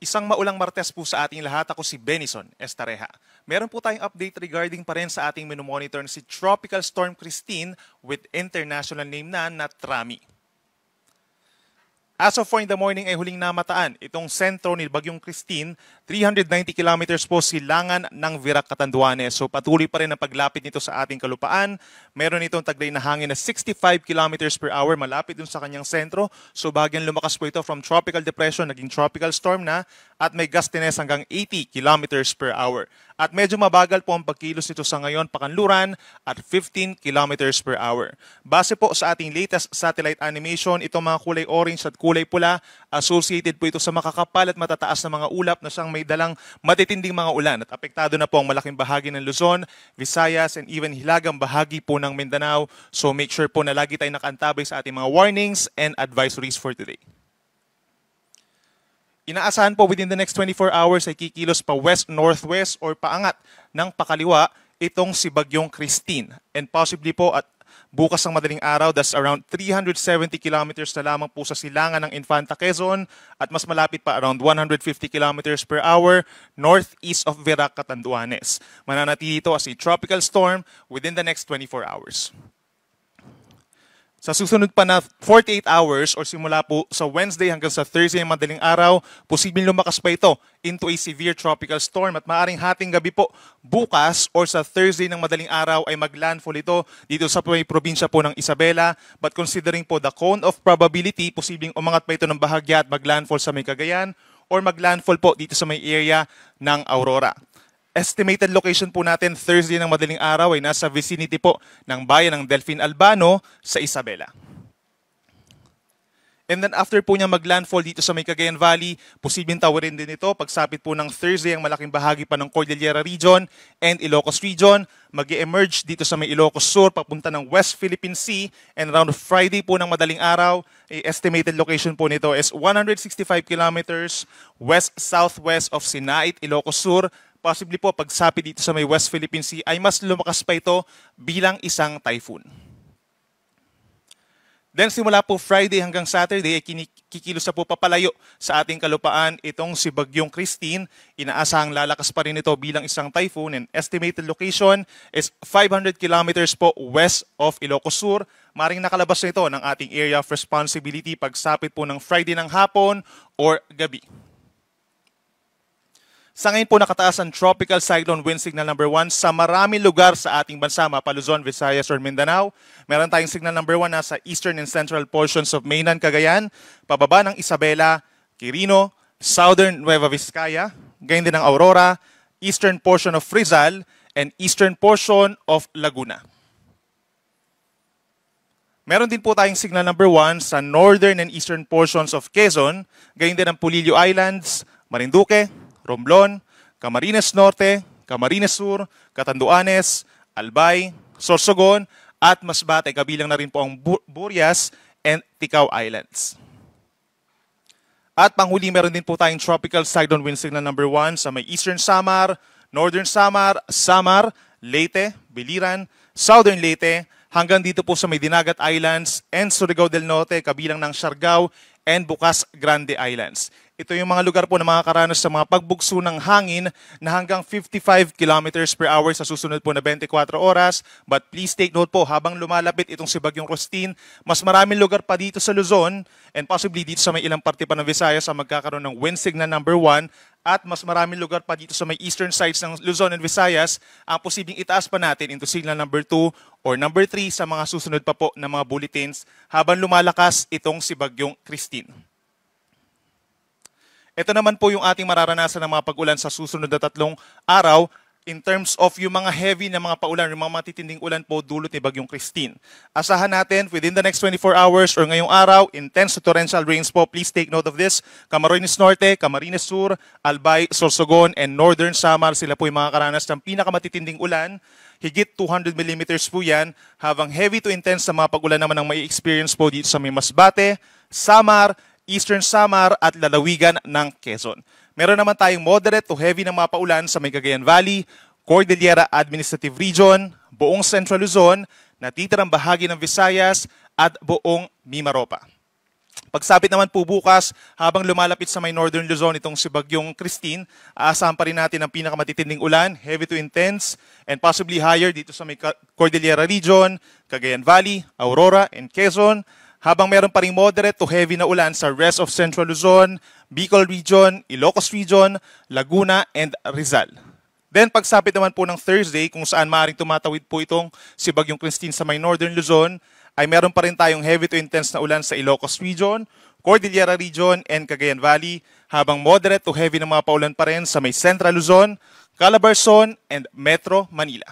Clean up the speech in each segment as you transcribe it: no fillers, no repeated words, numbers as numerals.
Isang maulang Martes po sa ating lahat. Ako si Benison Estareja. Meron po tayong update regarding pa rin sa ating minomonitor na si Tropical Storm Christine with international name na Trami. As of 4 in the morning ay huling namataan itong sentro ni Bagyong Christine, 390 kilometers po silangan ng Virac, Catanduanes. So patuloy pa rin ang paglapit nito sa ating kalupaan. Meron itong taglay na hangin na 65 kilometers per hour malapit dun sa kanyang sentro. So bahagyang lumakas po ito from tropical depression, naging tropical storm na at may gustiness hanggang 80 kilometers per hour. At medyo mabagal po ang pagkilos nito sa ngayon, pakanluran at 15 kilometers per hour. Base po sa ating latest satellite animation, itong mga kulay orange at kulay pula, associated po ito sa makakapal at matataas na mga ulap na siyang may dalang matitinding mga ulan. At apektado na po ang malaking bahagi ng Luzon, Visayas, and even hilagang bahagi po ng Mindanao. So make sure po na lagi tayong nakaantabay sa ating mga warnings and advisories for today. Inaasahan po within the next 24 hours ay kikilos pa west-northwest or paangat ng pakaliwa itong si Bagyong Christine. And possibly po at bukas ng madaling araw, that's around 370 kilometers na lamang po sa silangan ng Infanta, Quezon at mas malapit pa around 150 kilometers per hour northeast of Virac, Catanduanes. Mananatili ito as a tropical storm within the next 24 hours. Sa susunod pa na 48 hours or simula po sa Wednesday hanggang sa Thursday ng madaling araw, posibleng lumakas pa ito into a severe tropical storm at maaaring hating gabi po bukas or sa Thursday ng madaling araw ay maglandfall ito dito sa may probinsya po ng Isabela. But considering po the cone of probability, posibleng umangat pa ito ng bahagya at maglandfall sa may Cagayan or maglandfall po dito sa may area ng Aurora. Estimated location po natin Thursday ng madaling araw ay nasa vicinity po ng bayan ng Delfin Albano sa Isabela. And then after po niya maglandfall dito sa may Cagayan Valley, posibleng tawarin din ito pagsapit po ng Thursday ang malaking bahagi pa ng Cordillera Region and Ilocos Region. Mag-emerge dito sa may Ilocos Sur papunta ng West Philippine Sea and around Friday po ng madaling araw, estimated location po nito is 165 kilometers west-southwest of Sinait, Ilocos Sur. Possibly po pagsapit dito sa may West Philippine Sea ay mas lumakas pa ito bilang isang typhoon. Then simula po Friday hanggang Saturday ay kikilos na po papalayo sa ating kalupaan itong si Bagyong Christine. Inaasahang lalakas pa rin ito bilang isang typhoon and estimated location is 500 kilometers po west of Ilocos Sur. Maring nakalabas na ito ng ating area of responsibility pagsapit po ng Friday ng hapon or gabi. Sa ngayon po nakataas ang Tropical Cyclone Wind Signal number 1 sa maraming lugar sa ating bansa, mapa Luzon, Visayas, or Mindanao. Meron tayong Signal number 1 na sa eastern and central portions of Mainland Cagayan, pababa ng Isabela, Quirino, southern Nueva Vizcaya, gayon din ng Aurora, eastern portion of Rizal, and eastern portion of Laguna. Meron din po tayong Signal number 1 sa northern and eastern portions of Quezon, gayon din ng Pulilio Islands, Marinduque, Romblon, Camarines Norte, Camarines Sur, Catanduanes, Albay, Sorsogon, at Masbate, kabilang na rin po ang Burias and Ticao Islands. At panghuli, meron din po tayong Tropical Cyclone Wind Signal number 1 sa may Eastern Samar, Northern Samar, Samar, Leyte, Biliran, Southern Leyte, hanggang dito po sa may Dinagat Islands and Surigao del Norte, kabilang ng Siargao and Bukas Grande Islands. Ito yung mga lugar po na makakaranas sa mga pagbugso ng hangin na hanggang 55 kilometers per hour sa susunod po na 24 oras. But please take note po, habang lumalapit itong si Bagyong Christine, mas maraming lugar pa dito sa Luzon and possibly dito sa may ilang parte pa ng Visayas ang magkakaroon ng wind signal number 1 at mas maraming lugar pa dito sa may eastern sides ng Luzon and Visayas ang posibleng itaas pa natin into signal number 2 or number 3 sa mga susunod pa po na mga bulletins habang lumalakas itong si Bagyong Christine. Ito naman po yung ating mararanasan ng mga pag-ulan sa susunod na 3 araw in terms of yung mga heavy na mga paulan, yung mga matitinding ulan po dulot ni Bagyong Christine. Asahan natin within the next 24 hours or ngayong araw, intense to torrential rains po. Please take note of this. Camarines Norte, Camarines Sur, Albay, Sorsogon, and Northern Samar, sila po yung mga karanas ng pinakamatitinding ulan. Higit 200 millimeters po yan, habang heavy to intense na mga pag-ulan naman ang may experience po dito sa may Masbate, Samar, Eastern Samar at lalawigan ng Quezon. Meron naman tayong moderate to heavy na mga paulan sa may Cagayan Valley, Cordillera Administrative Region, buong Central Luzon, natitirang bahagi ng Visayas at buong Mimaropa. Pagsapit naman po bukas, habang lumalapit sa may Northern Luzon itong si Bagyong Christine, aasahan pa rin natin ang pinakamatitinding ulan, heavy to intense, and possibly higher dito sa may Cordillera Region, Cagayan Valley, Aurora, and Quezon, habang meron pa rin moderate to heavy na ulan sa rest of Central Luzon, Bicol Region, Ilocos Region, Laguna, and Rizal. Then pagsapit naman po ng Thursday, kung saan maaaring tumatawid po itong si Bagyong Christine sa may Northern Luzon, ay meron pa rin tayong heavy to intense na ulan sa Ilocos Region, Cordillera Region, and Cagayan Valley, habang moderate to heavy na mga paulan pa rin sa may Central Luzon, Calabarzon, and Metro Manila.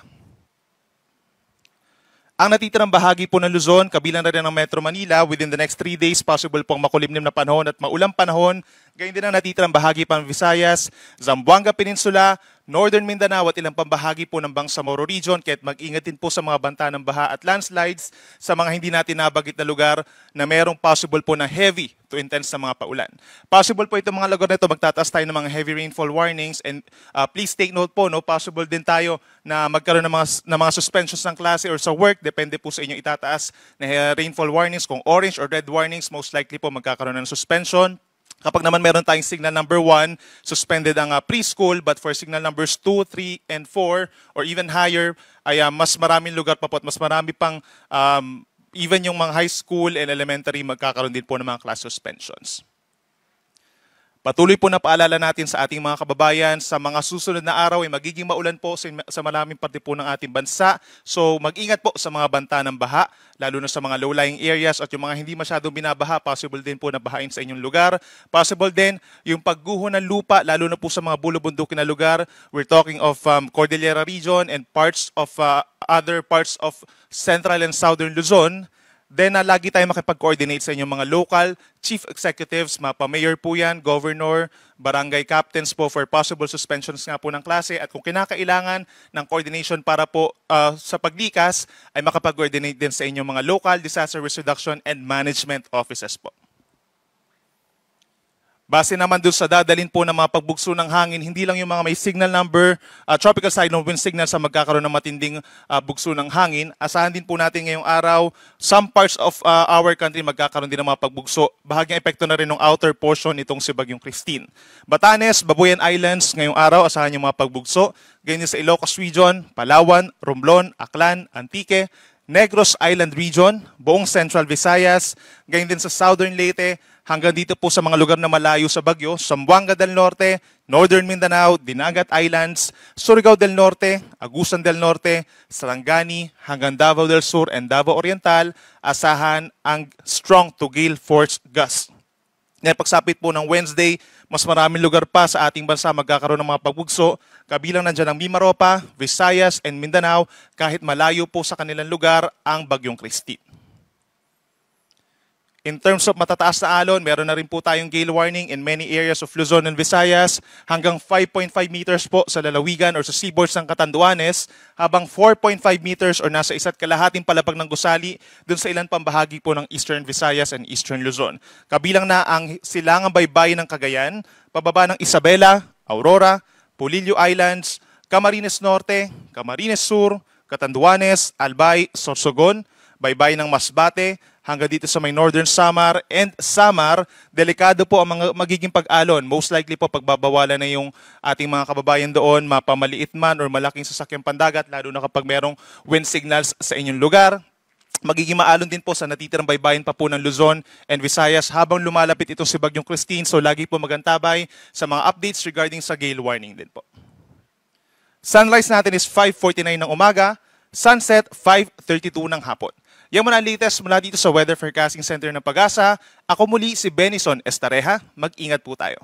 Ang natitirang bahagi po ng Luzon, kabilang na rin ng Metro Manila, within the next 3 days, possible pong makulimlim na panahon at maulang panahon. Gayun din ang natitirang bahagi pa ng Visayas, Zamboanga Peninsula, Northern Mindanao at ilang pambahagi po ng Bangsamoro Region, kaya't mag-ingat din po sa mga banta ng baha at landslides sa mga hindi natin nabagit na lugar na merong possible po na heavy to intense na mga paulan. Possible po itong mga lugar na ito, magtataas tayo ng mga heavy rainfall warnings, and please take note po, no, possible din tayo na magkaroon ng mga suspensions ng klase or sa work, depende po sa inyong itataas na rainfall warnings. Kung orange or red warnings, most likely po magkakaroon ng suspension. Kapag naman meron tayong signal number 1, suspended ang preschool, but for signal numbers 2, 3, and 4, or even higher, ay mas maraming lugar pa po at mas marami pang, even yung mga high school and elementary, magkakaroon din po ng mga class suspensions. Patuloy po na paalala natin sa ating mga kababayan, sa mga susunod na araw ay magiging maulan po sa maraming parte po ng ating bansa. So mag-ingat po sa mga banta ng baha, lalo na sa mga low-lying areas at yung mga hindi masyadong binabaha, possible din po na bahain sa inyong lugar. Possible din yung pagguho ng lupa, lalo na po sa mga bulubundukin na lugar. We're talking of Cordillera Region and parts of other parts of Central and Southern Luzon. Then lagi tayo makipag-coordinate sa inyong mga local chief executives, mayor po yan, governor, barangay captains po for possible suspensions nga po ng klase. At kung kinakailangan ng coordination para po sa paglikas, ay makapag-coordinate din sa inyong mga local disaster risk reduction and management offices po. Base naman doon sa dadalhin po ng mga pagbugso ng hangin, hindi lang yung mga may signal number, tropical cyclone wind signal sa magkakaroon ng matinding bugso ng hangin. Asahan din po natin ngayong araw, some parts of our country magkakaroon din ng mga pagbugso. Bahagyang epekto na rin ng outer portion itong si Bagyong Christine. Batanes, Babuyan Islands, ngayong araw, asahan yung mga pagbugso. Ganyan sa Ilocos Region, Palawan, Romblon, Aklan, Antique, Negros Island Region, buong Central Visayas, ganyan din sa Southern Leyte, hanggang dito po sa mga lugar na malayo sa bagyo, Zamboanga del Norte, Northern Mindanao, Dinagat Islands, Surigao del Norte, Agusan del Norte, Sarangani, hanggang Davao del Sur and Davao Oriental, asahan ang strong to gale force gust. Ngayon, pagsapit po ng Wednesday, mas maraming lugar pa sa ating bansa magkakaroon ng mga pagbugso. Kabilang nandyan ang Mimaropa, Visayas, and Mindanao, kahit malayo po sa kanilang lugar ang Bagyong Christine. In terms of matataas na alon, meron na rin po tayong gale warning in many areas of Luzon and Visayas, hanggang 5.5 meters po sa lalawigan or sa seaboards ng Catanduanes, habang 4.5 meters or nasa 1.5 palapag ng gusali dun sa ilan pang bahagi po ng Eastern Visayas and Eastern Luzon. Kabilang na ang silangang baybayin ng Cagayan, pababa ng Isabela, Aurora, Polillo Islands, Camarines Norte, Camarines Sur, Catanduanes, Albay, Sorsogon, baybayin ng Masbate, hanggang dito sa may Northern Samar and Samar. Delikado po ang mga magiging pag-alon. Most likely po pagbabawalan na yung ating mga kababayan doon, mapamaliit man or malaking sasakyang pandagat, lalo na kapag merong wind signals sa inyong lugar. Magiging maalon din po sa natitirang baybayin pa po ng Luzon and Visayas habang lumalapit itong si Bagyong Christine. So lagi po magantabay sa mga updates regarding sa gale warning din po. Sunrise natin is 5:49 ng umaga, sunset 5:32 ng hapon. Yan muna ang latest mula dito sa Weather Forecasting Center ng Pag-asa. Ako muli si Benison Estareja. Mag-ingat po tayo.